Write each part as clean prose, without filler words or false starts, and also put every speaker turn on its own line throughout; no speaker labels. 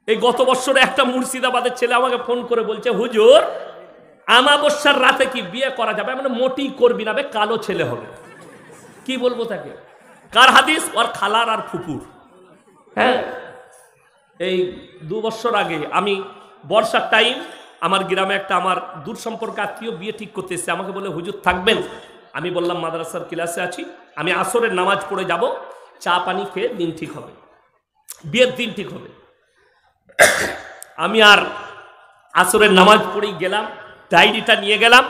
এই গত বছরে একটা মুর্শিদাবাদের ছেলে আমাকে ফোন করে বলছে, হুজুর আমাবস্যার রাতে কি বিয়ে করা যাবে? মানে মোটেই করবি না, কালো ছেলে হবে। কি বলবো তাকে? কার হাদিস? ওর খালার আর ফুপুর। হ্যাঁ, এই 2 বছর আগে আমি বর্ষার টাইম আমার গ্রামে একটা আমার দূর সম্পর্ক আত্মীয় বিয়ে ঠিক করতে এসেছে। আমাকে বলে, হুজুর থাকবেন? আমি বললাম মাদ্রাসার ক্লাসে আছি, আমি আসরের নামাজ পড়ে যাব, চা পানি খেয়ে দিন ঠিক হবে, বিয়ের দিন ঠিক হবে। আমি আর আসরের নামাজ পড়েই গেলাম, ডায়েরিটা নিয়ে গেলাম,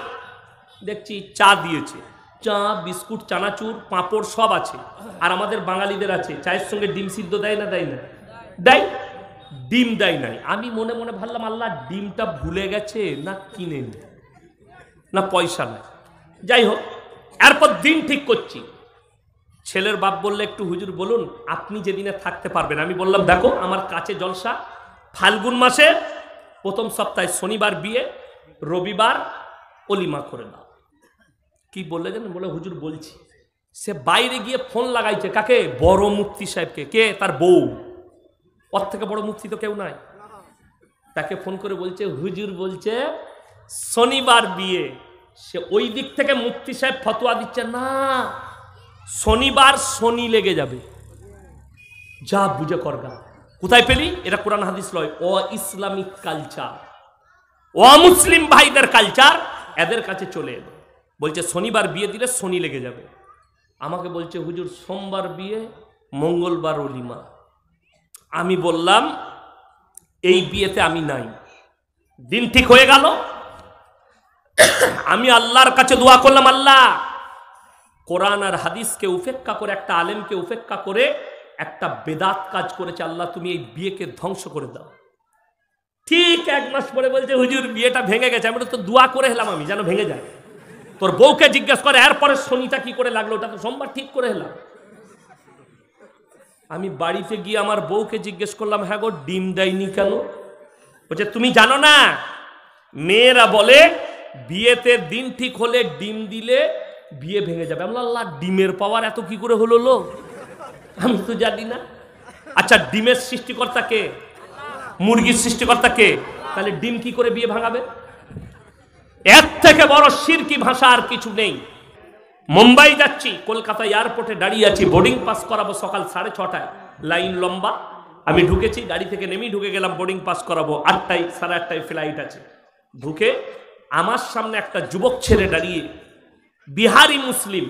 দেখছি চা দিয়েছে, চা বিস্কুট চানাচুর পাঁপড় সব আছে। আর আমাদের বাঙালিদের আছে চায়ের সঙ্গে ডিম সিদ্ধ দেয় না? দেয় না? দেয়। ডিম দেয় নাই। আমি মনে মনে ভাবলাম, আল্লাহ ডিমটা ভুলে গেছে না কিনে নি, না পয়সা নাই। যাই হোক, এরপর দিন ঠিক করছি। ছেলের বাপ বললে, একটু হুজুর বলুন আপনি যেদিনে থাকতে পারবেন। আমি বললাম, দেখো আমার কাছে জলসা, ফাল্গুন মাসে প্রথম সপ্তাহে শনিবার বিয়ে, রবিবার অলিমা করে দাও। কি বললে জানেন? বলে, হুজুর বলছি। সে বাইরে গিয়ে ফোন লাগাইছে কাকে? বড় মুফতি সাহেবকে। কে? তার বউ। ওর থেকে বড় মুফতি তো কেউ নাই। তাকে ফোন করে বলছে, হুজুর বলছে শনিবার বিয়ে। সে ওই দিক থেকে মুফতি সাহেব ফতোয়া দিচ্ছে, না শনিবার শনি লেগে যাবে, যা বুঝে করগা। কোথায় পেলি? এটা কোরআন হাদিস লয়, ও ইসলামিক কালচার, ও মুসলিম ভাইদের কালচার, এদের কাছে চলে এলো। বলছে শনিবার বিয়ে দিলে শনি লেগে যাবে। আমাকে বলছে, হুজুর সোমবার বিয়ে, মঙ্গলবার অলিমা। আমি বললাম, এই বিয়েতে আমি নাই। দিন ঠিক হয়ে গেল। আমি আল্লাহর কাছে দোয়া করলাম, আল্লাহ কোরআন আর হাদিসকে উপেক্ষা করে, একটা আলেমকে উপেক্ষা করে একটা বেদাত কাজ করেছে, আল্লাহ তুমি এই বিয়েকে ধ্বংস করে দাও। ঠিক 1 মাস পরে বলছে, হুজুর বিয়েটা ভেঙে গেছে। আমি তো দোয়া করে এলাম, আমি যেন ভেঙে যায়। তোর বউকে জিজ্ঞেস করে, এরপরে শনিটা কি করে লাগলো? ওটা তো সোমবার ঠিক করে এলাম। আমি বাড়িতে গিয়ে আমার বউকে জিজ্ঞেস করলাম, হ্যাঁ গো ডিম দেয়নি কেন? বলছে, তুমি জানো না, মেয়েরা বলে বিয়েতে দিন ঠিক হলে ডিম দিলে বিয়ে ভেঙে যাবে। আমি আল্লাহ ডিমের পাওয়ার এত কি করে হলো লো? আমি তো জানি না। আচ্ছা, ডিমের সৃষ্টিকর্তা কে? মুরগির সৃষ্টিকর্তা কে? তাহলে ডিম কি করে বিয়ে ভাঙাবে? এর থেকে বড় শিরকি ভাষা আর কিছু নেই। মুম্বাই যাচ্ছি, কলকাতা এয়ারপোর্টে দাঁড়িয়ে আছি, বোর্ডিং পাস করাবো সকাল 6:30টায়, লাইন লম্বা। আমি ঢুকেছি, গাড়ি থেকে নেমেই ঢুকে গেলাম, বোর্ডিং পাস করাবো। 8টায় 8:30টায় ফ্লাইট আছে। ঢুকে আমার সামনে একটা যুবক ছেলে দাঁড়িয়ে, বিহারি মুসলিম।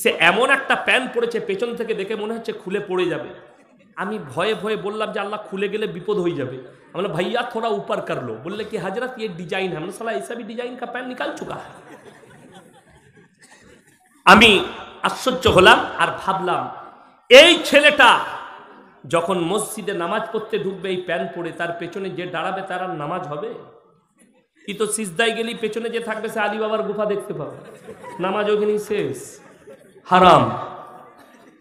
সে এমন একটা প্যান্ট পরেছে, পেছন থেকে দেখে মনে হচ্ছে খুলে পড়ে যাবে। আমি ভয়ে ভয়ে বললাম যে আল্লাহ খুলে গেলে বিপদ হয়ে যাবে। আমরা ভাইয়া থোড়া উপর कर लो। बोले कि हजरत ये डिजाइन है। हमने साला ऐसा भी डिजाइन का पैंट निकाल चुका है। আমি আশ্চর্য হলাম আর ভাবলাম, এই ছেলেটা যখন মসজিদে নামাজ পড়তে ঢুকবে এই প্যান্ট পরে, তার পেছনে যে দাঁড়াবে তার আর নামাজ হবে? কি তো সিজদায় গেলি পেছনে যে থাকবে সে আলী বাবার গুফা দেখতে পাবে, নামাজ ওখানেই শেষ, হারাম।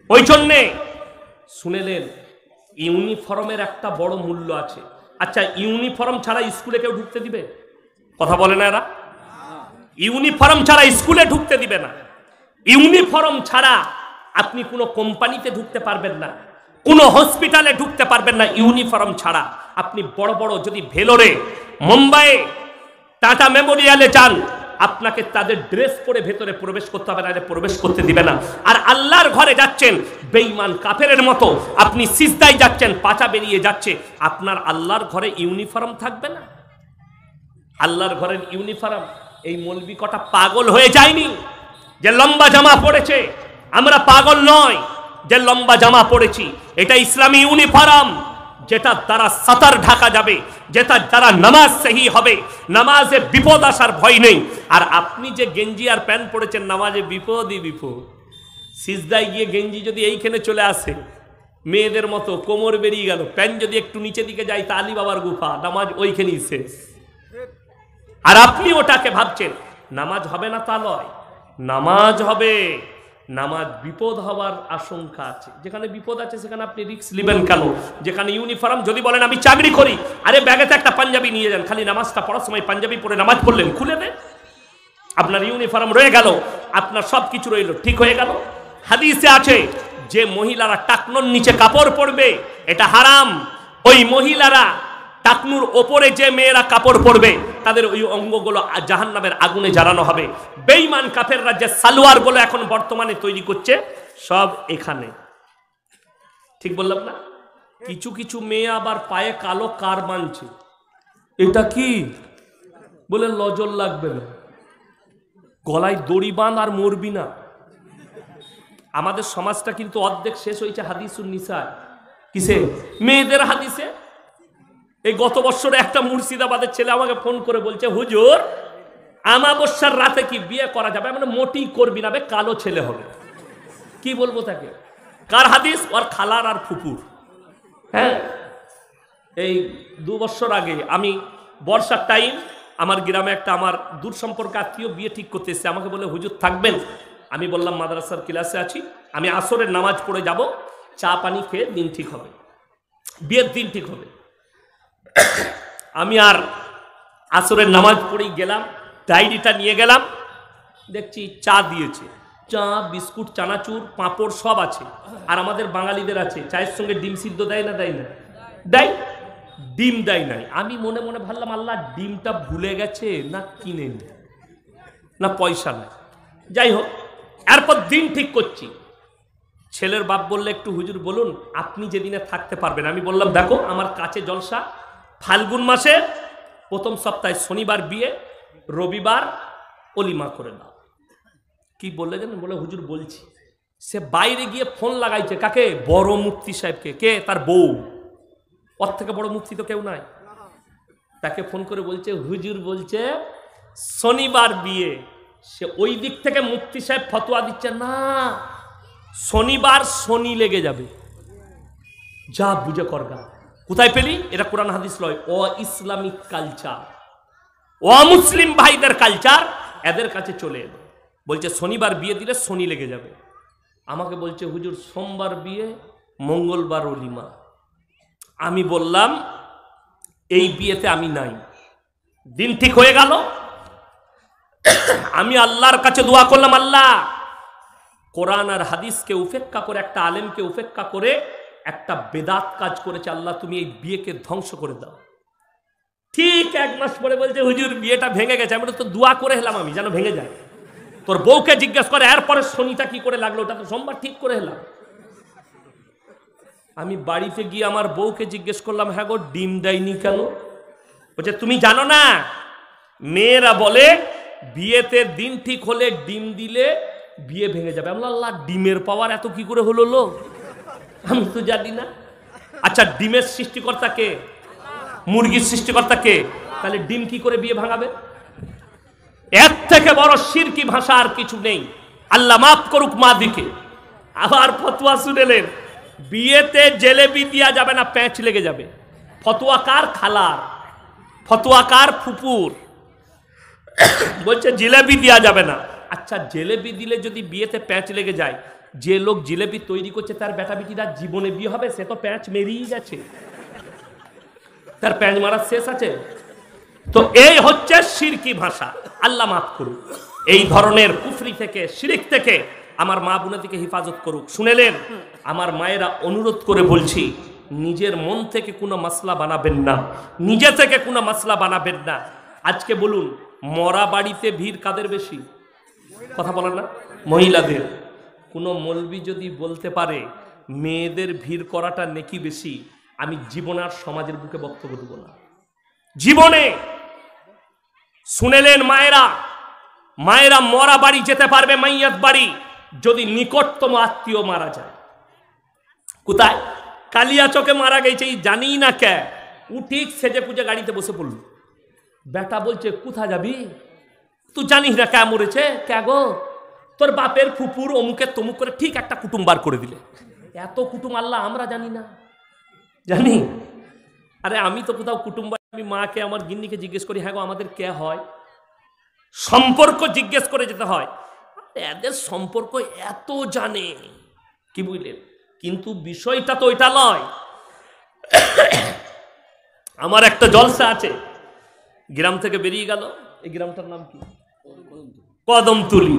ওই জন্যে শুনেলেন, ইউনিফর্মের একটা বড় মূল্য আছে। আচ্ছা, ইউনিফর্ম ছাড়া স্কুলে কেউ ঢুকতে দিবে? কথা বলে না এরা? ইউনিফর্ম ছাড়া স্কুলে ঢুকতে দিবে না। ইউনিফর্ম ছাড়া আপনি কোনো কোম্পানিতে ঢুকতে পারবেন না, কোনো হসপিটালে ঢুকতে পারবেন না ইউনিফর্ম ছাড়া। আপনি বড় বড় যদি ভেলোরে, মুম্বাইয়ে, টাটা মেমোরিয়ালে যান, আপনাকে তাদের ড্রেস পরে ভেতরে প্রবেশ করতে হবে, না প্রবেশ করতে দিবে না। আর আল্লাহর ঘরে যাচ্ছেন বেঈমান কাফেরের মতো, আপনি সিজদায় যাচ্ছেন, পাছা বেরিয়ে যাচ্ছে, আপনার আল্লাহর ঘরে ইউনিফর্ম থাকবে না? আল্লাহর ঘরের ইউনিফর্ম। এই মৌলবি কটা পাগল হয়ে যায়নি যে লম্বা জামা পড়েছে? আমরা পাগল নয় যে লম্বা জামা পড়েছি। এটা ইসলামী ইউনিফর্ম, যেটা দ্বারা সাতার ঢাকা যাবে, যেটা দ্বারা নামাজ সহি হবে, নামাজে বিপদ আসার ভয় নেই। আর আপনি যে গেঞ্জি আর প্যান্ট পড়েছেন, নামাজে বিপদই বিপদ। সিজদায় গিয়ে গেঞ্জি যদি এইখানে চলে আসে মেয়েদের মতো, কোমর বেরিয়ে গেল, প্যান্ট যদি একটু নিচে দিকে যায়, তা আলী বাবার গুফা, নামাজ ওইখানেই শেষ। আর আপনি ওটাকে ভাবছেন নামাজ হবে না, তা নয়, নামাজ হবে। নামাজ বিপদ হওয়ার আশঙ্কা আছে। যেখানে বিপদ আছে সেখানে আপনি রিস্ক নেবেন কেন? যেখানে ইউনিফর্ম, যদি বলেন আমি চাকরি করি, আরে ব্যাগেতে একটা পাঞ্জাবি নিয়ে যান, খালি নামাজটা পড়ার সময় পাঞ্জাবি পরে নামাজ পড়লেন, খুলে দেন, আপনার ইউনিফর্ম রয়ে গেল, আপনার সব কিছু রইল, ঠিক হয়ে গেল। হাদিসে আছে যে মহিলারা টাকনোর নিচে কাপড় পরবে, এটা হারাম। ওই মহিলারা টাকনুর ওপরে যে মেয়েরা কাপড় পরবে তাদের ওই অঙ্গগুলো জাহান্নামের আগুনে জ্বালানো হবে। বেঈমান কাফেররা যে সালোয়ার গুলো এখন বর্তমানে তৈরি করছে সব এখানে, ঠিক বললাম না? কিছু কিছু মেয়ে আবার পায়ে কালো কার বাঁধছে, এটা কি বলে লজল লাগবে না, গলায় দড়ি বাঁধ আর মরবি না। আমাদের সমাজটা কিন্তু অর্ধেক শেষ হয়েছে হাদিসুন নিসা, কিসে? মেয়েদের হাদিসে। এই গত বছরে একটা মুর্শিদাবাদের ছেলে আমাকে ফোন করে বলছে, হুজুর আমাবস্যার রাতে কি বিয়ে করা যাবে? মানে মোটি করবি না, কালো ছেলে হবে। কি বলবো তাকে? কার হাদিস? ওর খালার আর ফুপুর। হ্যাঁ, এই 2 বছর আগে আমি বর্ষার টাইম আমার গ্রামে একটা আমার দূর সম্পর্ক আত্মীয় বিয়ে ঠিক করতে এসেছে। আমাকে বলে, হুজুর থাকবেন? আমি বললাম মাদ্রাসার ক্লাসে আছি, আমি আসরের নামাজ পড়ে যাব, চা পানি খেয়ে দিন ঠিক হবে, বিয়ের দিন ঠিক হবে। আমি আর আসরের নামাজ পড়েই গেলাম, ডায়েরিটা নিয়ে গেলাম, দেখছি চা দিয়েছে, চা বিস্কুট চানাচুর পাঁপড় সব আছে। আর আমাদের বাঙালিদের আছে চায়ের সঙ্গে ডিম সিদ্ধ দেয় না? দেয় না? দেয়। ডিম দেয় নাই। আমি মনে মনে ভাবলাম, আল্লাহ ডিমটা ভুলে গেছে না কিনে নি, না পয়সা নাই। যাই হোক, এরপর দিন ঠিক করছি। ছেলের বাপ বললে, একটু হুজুর বলুন আপনি যেদিনে থাকতে পারবেন। আমি বললাম, দেখো আমার কাছে জলসা ফাল্গুন মাসে প্রথম সপ্তাহে শনিবার বিয়ে, রবিবার অলিমা করে দাও। কি বললে জানেন? বলে, হুজুর বলছি। সে বাইরে গিয়ে ফোন লাগাইছে কাকে? বড় মুফতি সাহেবকে। কে? তার বউ। ওর থেকে বড় মুফতি তো কেউ নাই। তাকে ফোন করে বলছে, হুজুর বলছে শনিবার বিয়ে। সে ওই দিক থেকে মুফতি সাহেব ফতোয়া দিচ্ছে, না শনিবার শনি লেগে যাবে, যা বুঝে করগা। কোথায় পেলি? এটা কোরআন হাদিস লয়, ও ইসলামিক কালচার, ও মুসলিম ভাইদের কালচার এদের কাছে চলে এলো। বলছে শনিবার বিয়ে দিলে শনি লেগে যাবে। আমাকে বলছে, হুজুর সোমবার বিয়ে, মঙ্গলবার অলিমা। আমি বললাম, এই বিয়েতে আমি নাই। দিন ঠিক হয়ে গেল। আমি আল্লাহর কাছে দোয়া করলাম, আল্লাহ কোরআন আর হাদিসকে উপেক্ষা করে, একটা আলেমকে উপেক্ষা করে একটা বেদাত কাজ করেছে, আল্লাহ তুমি এই বিয়েকে ধ্বংস করে দাও। ঠিক 1 মাস পরে বলছে, হুজুর বিয়েটা ভেঙে গেছে। আমি তো দোয়া করে হেলাম, আমি যেন ভেঙে যায়। তোর বউকে জিজ্ঞেস করে, এরপরে শনিটা কি করে লাগলো? ওটা তো সোমবার ঠিক করে হেলাম। আমি বাড়িতে গিয়ে আমার বউকে জিজ্ঞেস করলাম, হ্যাঁ গো ডিম দেয়নি কেন? বলছে, তুমি জানো না মেয়েরা বলে বিয়েতে দিন ঠিক হলে ডিম দিলে বিয়ে ভেঙে যাবে। আমি আল্লাহ ডিমের পাওয়ার এত কি করে হলো লো? আমি তো জানি না। আচ্ছা, ডিমের সৃষ্টিকর্তা কে? মুরগির সৃষ্টিকর্তা কে? তাহলে ডিম কি করে বিয়ে ভাঙাবে? এর থেকে বড় শিরকি ভাষা আর কিছু নেই। আল্লাহ মাফ করুক মা দিকে। আবার ফতোয়া শুনেলেন, বিয়েতে জেলেবি দেওয়া যাবে না, প্যাঁচ লেগে যাবে। ফতোয়া কার? খালার। ফতোয়া কার? ফুপুর। বলছে জিলেবি দেওয়া যাবে না। আচ্ছা, জিলেবি দিলে যদি বিয়েতে প্যাঁচ লেগে যায়, যে লোক জিলেবি তৈরি করছে তার বেটা বেটিরা জীবনে বিয়ে হবে? সে তো প্যাঁচ মেরিয়ে গেছে, তার প্যাঁচ মারার শেষ আছে। তো এই হচ্ছে শিরকি ভাষা। আল্লাহ মাফ করুক। এই ধরনের কুফরি থেকে, শিরিক থেকে আমার মা বোনেদিকে হেফাজত করুক। শুনেলেন, আমার মায়েরা অনুরোধ করে বলছি, নিজের মন থেকে কোনো মাসলা বানাবেন না, নিজে থেকে কোনো মাসলা বানাবেন না। আজকে বলুন, মরা বাড়িতে ভিড় কাদের বেশি? কথা বলেন না? মহিলাদের। কোনো মৌলবি যদি বলতে পারে মেয়েদের ভিড় করাটা নেকি বেশি, আমি জীবনে আর সমাজের বুকে বক্তব্য দেব না, জীবনে। শুনেলেন মায়েরা, মায়েরা মরা বাড়ি যেতে পারবে, মাইয়াত বাড়ি, যদি নিকটতম আত্মীয় মারা যায়। কোথায়? কালিয়াচকে মারা গেছে, জানি না কে। উঠিক সেজে পুজে গাড়িতে বসে পড়ল। বেটা বলছে, কোথায় যাবি? তুই জানিস না কে মরেছে? কে গো? তোর বাপের ফুপুর অমুকের তমুক করে ঠিক একটা কুটুম বার করে দিলে। এত কুটুম আল্লাহ আমরা জানি না? জানি। আরে আমি তো কোথাও কুটুম্ব, আমি মাকে আমার গিন্নিকে জিজ্ঞেস করি, হ্যাঁ গো আমাদের কে হয়? সম্পর্ক জিজ্ঞেস করে যেতে হয়। এদের সম্পর্ক এত জানে, কি বুঝলেন? কিন্তু বিষয়টা তো ওইটা নয়। আমার একটা জলসা আছে, গ্রাম থেকে বেরিয়ে গেল। এই গ্রামটার নাম কি? কদমতলি।